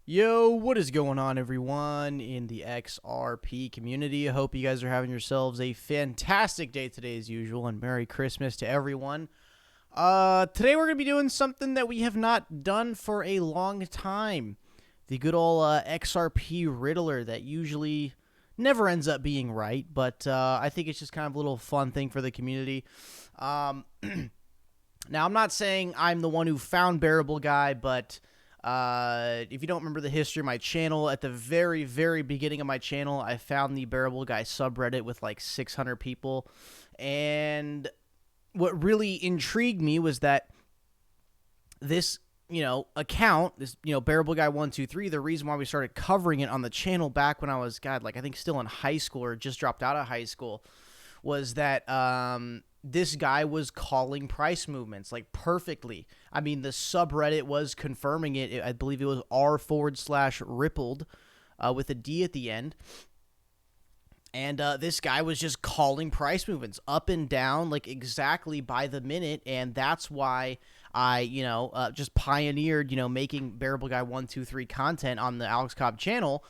Yo, what is going on, everyone, in the XRP community? I hope you guys are having yourselves a fantastic day today, as usual, and Merry Christmas to everyone. Today we're going to be doing something that we have not done for a long time. The good old XRP Riddler that usually never ends up being right, but I think it's just kind of a little fun thing for the community. Now, I'm not saying I'm the one who found Bearable Guy, but if you don't remember the history of my channel, at the very, very beginning of my channel, I found the Bearable Guy subreddit with like 600 people. And what really intrigued me was that this, account, this, Bearable Guy 123, the reason why we started covering it on the channel back when I was, I think still in high school or just dropped out of high school, was that, this guy was calling price movements like perfectly. I mean, the subreddit was confirming it. I believe it was r/rippled with a D at the end. And this guy was just calling price movements up and down like exactly by the minute. And that's why I, just pioneered, making Bearable Guy 123 content on the Alex Cobb channel.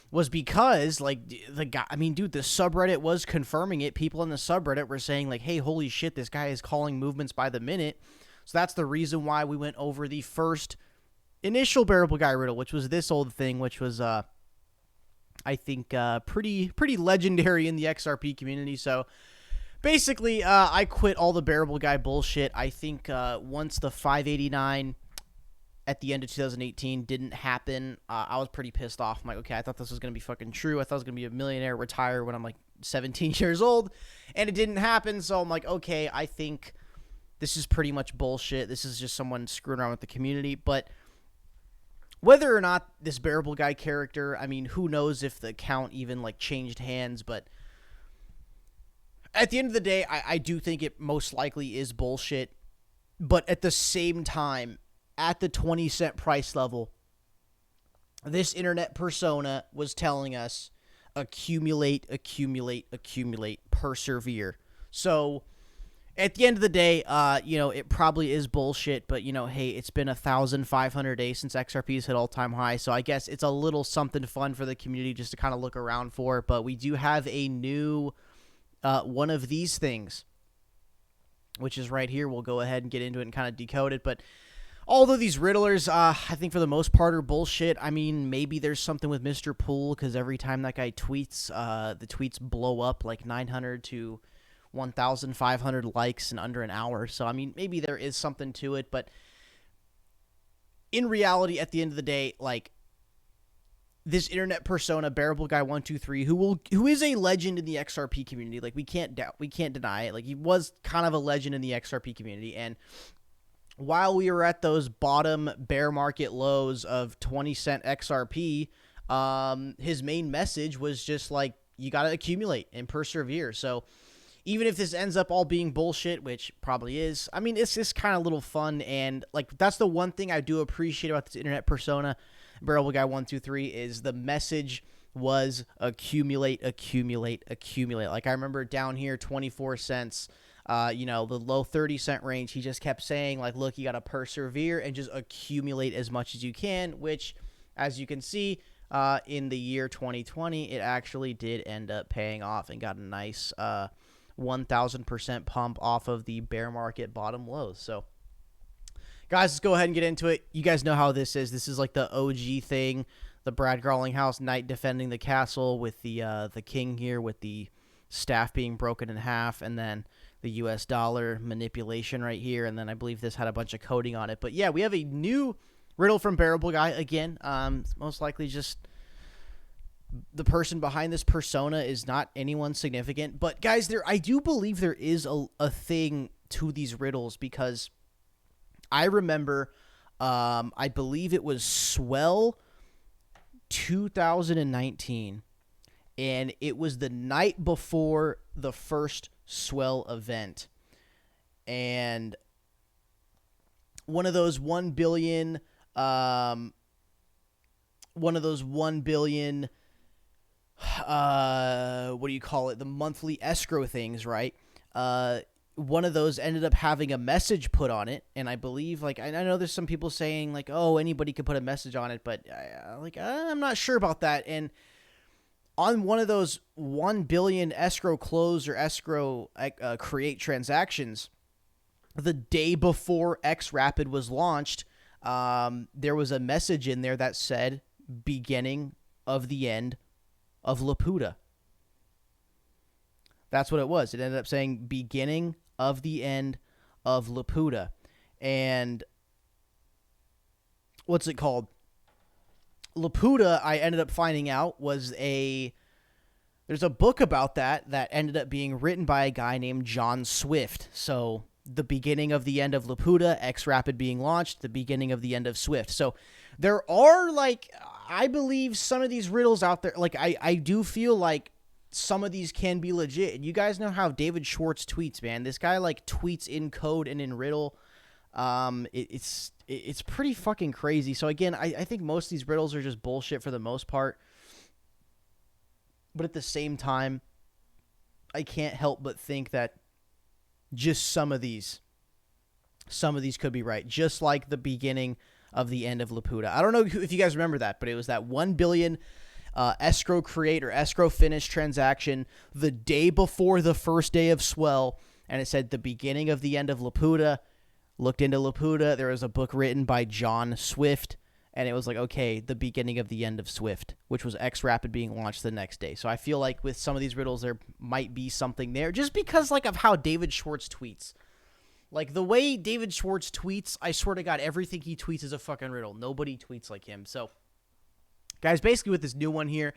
Was because, like, the guy, I mean, dude, the subreddit was confirming it. People in the subreddit were saying, like, hey, holy shit, this guy is calling movements by the minute. So that's the reason why we went over the first initial Bearable Guy riddle, which was this old thing, which was, I think, pretty legendary in the XRP community. So basically, I quit all the Bearable Guy bullshit. I think once the 589 at the end of 2018 didn't happen, I was pretty pissed off. I'm like, okay, I thought this was going to be fucking true. I thought I was going to be a millionaire, retire when I'm like 17 years old, and it didn't happen. So I'm like, okay, I think this is pretty much bullshit. This is just someone screwing around with the community. But whether or not this Bearable Guy character, I mean, who knows if the account even like changed hands, but at the end of the day, I do think it most likely is bullshit. But at the same time, at the 20-cent price level, this internet persona was telling us accumulate, accumulate, accumulate, persevere. So at the end of the day, it probably is bullshit, but, hey, it's been 1,500 days since XRP's hit all-time high, so I guess it's a little something fun for the community just to kind of look around for. But we do have a new one of these things, which is right here. We'll go ahead and get into it and kind of decode it, but although these riddlers, I think for the most part are bullshit. I mean, maybe there's something with Mr. Pool, because every time that guy tweets, the tweets blow up like 900 to 1,500 likes in under an hour. So, I mean, maybe there is something to it. But in reality, at the end of the day, like, this internet persona, Bearable Guy 123, who is a legend in the XRP community, like, we can't deny it. Like, he was kind of a legend in the XRP community, and while we were at those bottom bear market lows of 20-cent XRP, his main message was just like, you got to accumulate and persevere. So even if this ends up all being bullshit, which probably is, I mean, it's just kind of a little fun. And like, that's the one thing I do appreciate about this internet persona, Bearable Guy 123, is the message was accumulate, accumulate, accumulate. Like, I remember down here, 24 cents, the low 30-cent range, he just kept saying, like, look, you got to persevere and just accumulate as much as you can, which, as you can see, in the year 2020, it actually did end up paying off and got a nice 1,000% pump off of the bear market bottom lows. So, guys, let's go ahead and get into it. You guys know how this is. This is like the OG thing, the Brad Garlinghouse knight defending the castle with the king here with the staff being broken in half, and then the US dollar manipulation right here, and then I believe this had a bunch of coding on it. But yeah, we have a new riddle from Bearable Guy again. Most likely just the person behind this persona is not anyone significant. But guys, I do believe there is a thing to these riddles, because I remember, I believe it was Swell 2019, and it was the night before the first Swell event, and one of those 1 billion what do you call it, the monthly escrow things, right? one of those ended up having a message put on it, and I believe, like, I know there's some people saying, like, oh, anybody could put a message on it, but, I'm not sure about that, and on one of those 1 billion escrow close or escrow create transactions, the day before XRapid was launched, there was a message in there that said, beginning of the end of Laputa. That's what it was. It ended up saying beginning of the end of Laputa. And what's it called? Laputa, I ended up finding out, was there's a book about that ended up being written by a guy named John Swift. So the beginning of the end of Laputa, XRapid being launched, the beginning of the end of Swift. So there are, like, I believe some of these riddles out there, like, I do feel like some of these can be legit. And you guys know how David Schwartz tweets, man. This guy, like, tweets in code and in riddle. It's pretty fucking crazy. So again, I think most of these riddles are just bullshit for the most part. But at the same time, I can't help but think that just some of these could be right. Just like the beginning of the end of Laputa. I don't know if you guys remember that, but it was that 1 billion escrow create or escrow finish transaction the day before the first day of Swell, and it said the beginning of the end of Laputa. Looked into Laputa. There was a book written by John Swift, and it was like, okay, the beginning of the end of Swift, which was XRapid being launched the next day. So I feel like with some of these riddles, there might be something there, just because, like, of how David Schwartz tweets. Like, the way David Schwartz tweets, I swear to God, everything he tweets is a fucking riddle. Nobody tweets like him. So, guys, basically with this new one here,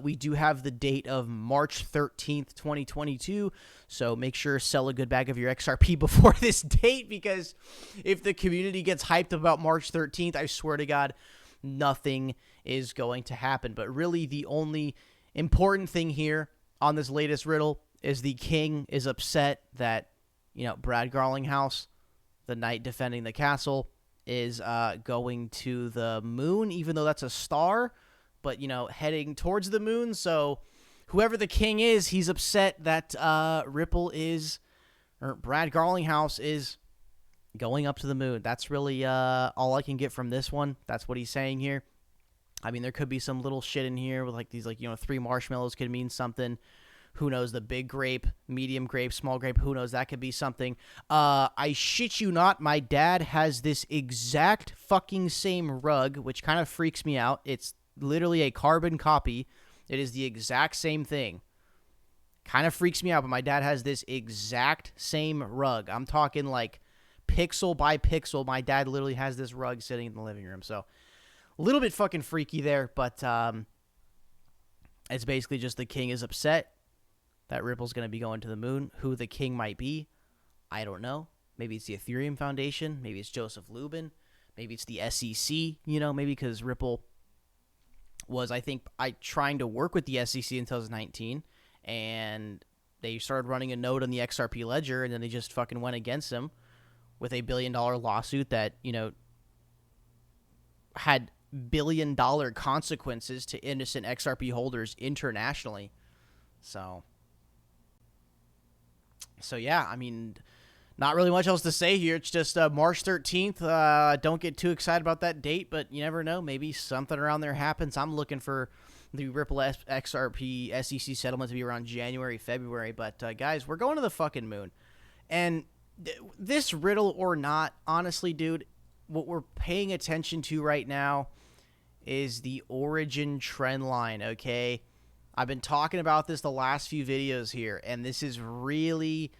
we do have the date of March 13th, 2022. So make sure to sell a good bag of your XRP before this date, because if the community gets hyped about March 13th, I swear to God, nothing is going to happen. But really, the only important thing here on this latest riddle is the king is upset that, Brad Garlinghouse, the knight defending the castle, is going to the moon, even though that's a star, but, heading towards the moon. So whoever the king is, he's upset that Brad Garlinghouse is going up to the moon. That's really all I can get from this one. That's what he's saying here. I mean, there could be some little shit in here with, like, these, like, 3 marshmallows could mean something. Who knows? The big grape, medium grape, small grape, who knows? That could be something. I shit you not, my dad has this exact fucking same rug, which kind of freaks me out. It's literally a carbon copy. It is the exact same thing. Kind of freaks me out, but my dad has this exact same rug. I'm talking, like, pixel by pixel. My dad literally has this rug sitting in the living room. So, a little bit fucking freaky there, but it's basically just the king is upset that Ripple's going to be going to the moon. Who the king might be, I don't know. Maybe it's the Ethereum Foundation. Maybe it's Joseph Lubin. Maybe it's the SEC, maybe because Ripple was, I think, trying to work with the SEC in 2019, and they started running a node on the XRP ledger, and then they just fucking went against them with a $1 billion lawsuit that, had $1 billion consequences to innocent XRP holders internationally. So yeah, I mean, not really much else to say here. It's just March 13th. Don't get too excited about that date, but you never know. Maybe something around there happens. I'm looking for the Ripple XRP SEC settlement to be around January, February. But, guys, we're going to the fucking moon. And this riddle or not, honestly, dude, what we're paying attention to right now is the origin trend line, okay? I've been talking about this the last few videos here, and this is really,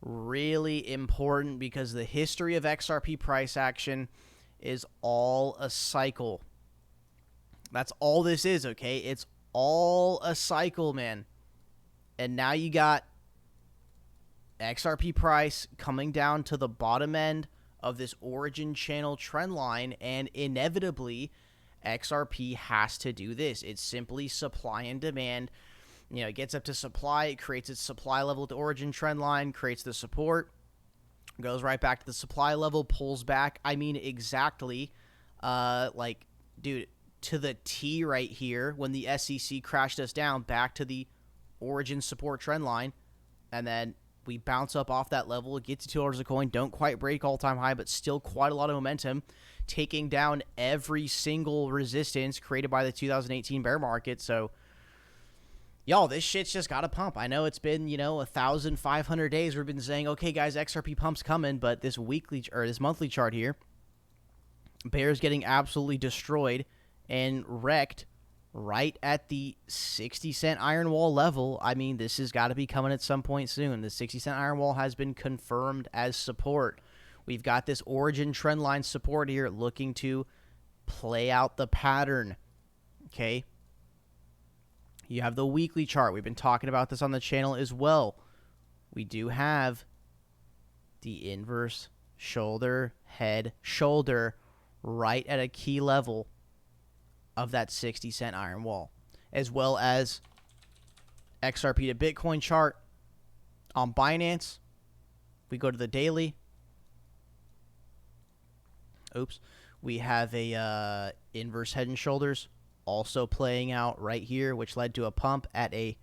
really important because the history of XRP price action is all a cycle. That's all this is, okay? It's all a cycle, man. And now you got XRP price coming down to the bottom end of this origin channel trend line, and inevitably XRP has to do this. It's simply supply and demand. It gets up to supply, it creates its supply level at the origin trend line, creates the support, goes right back to the supply level, pulls back. I mean, exactly, dude, to the T right here, when the SEC crashed us down back to the origin support trend line, and then We bounce up off that level, get to $2 a coin, don't quite break all-time high, but still quite a lot of momentum, taking down every single resistance created by the 2018 bear market. So, y'all, this shit's just got to pump. I know it's been, 1,500 days we've been saying, okay, guys, XRP pump's coming, but this this monthly chart here, bear's getting absolutely destroyed and wrecked right at the 60-cent iron wall level. I mean, this has got to be coming at some point soon. The 60-cent iron wall has been confirmed as support. We've got this origin trend line support here looking to play out the pattern. Okay? You have the weekly chart. We've been talking about this on the channel as well. We do have the inverse shoulder, head, shoulder right at a key level of that 60-cent iron wall, as well as XRP to Bitcoin chart on Binance. We go to the daily. Oops. We have a inverse head and shoulders also playing out right here, which led to a pump at a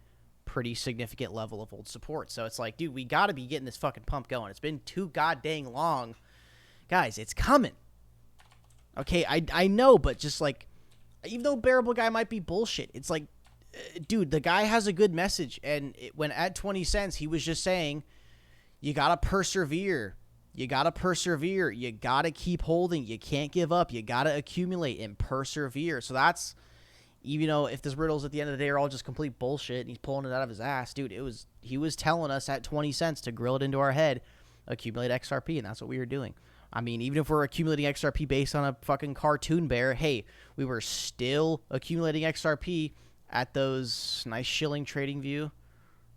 pretty significant level of old support. So it's like, dude, we got to be getting this fucking pump going. It's been too goddamn long. Guys, it's coming. Okay, I know, but just like, even though Bearable Guy might be bullshit, it's like, dude, the guy has a good message. And when at 20 cents, he was just saying, you got to persevere. You got to persevere. You got to keep holding. You can't give up. You got to accumulate and persevere. So that's, even though if this riddles at the end of the day are all just complete bullshit and he's pulling it out of his ass, dude, he was telling us at 20 cents to grill it into our head, accumulate XRP, and that's what we were doing. I mean, even if we're accumulating XRP based on a fucking cartoon bear, hey, we were still accumulating XRP at those nice shilling trading view.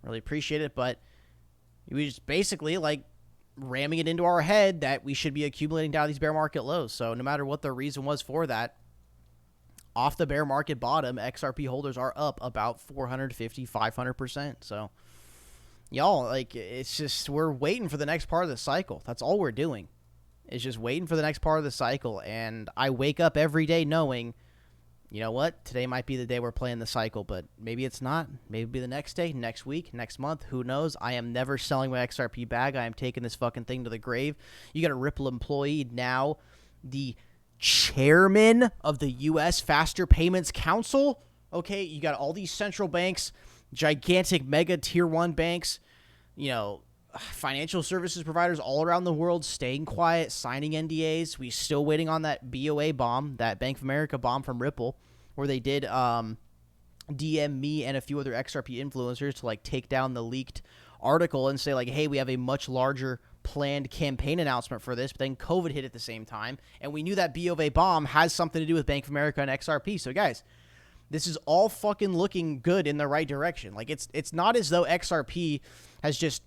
Really appreciate it, but we just basically like ramming it into our head that we should be accumulating down these bear market lows. So no matter what the reason was for that, off the bear market bottom, XRP holders are up about 450, 500%. So y'all, like, it's just, we're waiting for the next part of the cycle. That's all we're doing. It's just waiting for the next part of the cycle. And I wake up every day knowing, you know what, today might be the day we're playing the cycle, but maybe it's not. Maybe it'll be the next day, next week, next month. Who knows? I am never selling my XRP bag. I am taking this fucking thing to the grave. You got a Ripple employee now, the chairman of the U.S. Faster Payments Council. Okay, you got all these central banks, gigantic mega tier 1 banks, financial services providers all around the world staying quiet, signing NDAs. We still waiting on that BOA bomb, that Bank of America bomb from Ripple, where they did DM me and a few other XRP influencers to like take down the leaked article and say like, hey, we have a much larger planned campaign announcement for this, but then COVID hit at the same time, and we knew that BOA bomb has something to do with Bank of America and XRP. So guys, this is all fucking looking good in the right direction. Like it's not as though XRP has just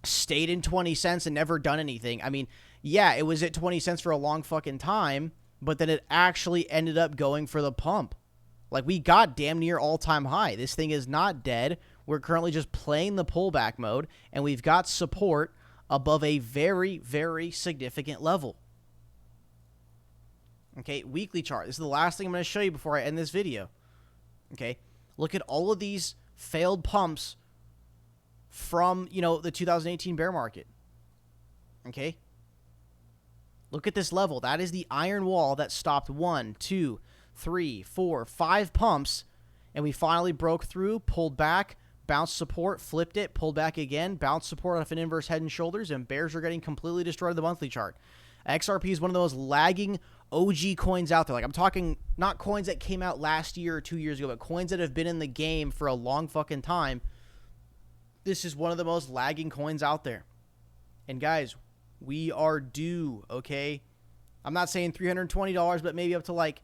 stayed in 20 cents and never done anything. I mean, yeah, it was at 20 cents for a long fucking time, but then it actually ended up going for the pump. Like, we got damn near all-time high. This thing is not dead. We're currently just playing the pullback mode, and we've got support above a very, very significant level. Okay, weekly chart. This is the last thing I'm going to show you before I end this video. Okay, look at all of these failed pumps from, the 2018 bear market. Okay? Look at this level. That is the iron wall that stopped 1, 2, 3, 4, 5 pumps, and we finally broke through, pulled back, bounced support, flipped it, pulled back again, bounced support off an inverse head and shoulders, and bears are getting completely destroyed in the monthly chart. XRP is one of the most lagging OG coins out there. Like, I'm talking not coins that came out last year or 2 years ago, but coins that have been in the game for a long fucking time. This is one of the most lagging coins out there. And guys, we are due, okay? I'm not saying $320, but maybe up to like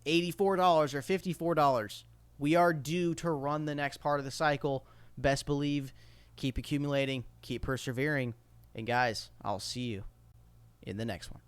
$84 or $54. We are due to run the next part of the cycle. Best believe, keep accumulating, keep persevering. And guys, I'll see you in the next one.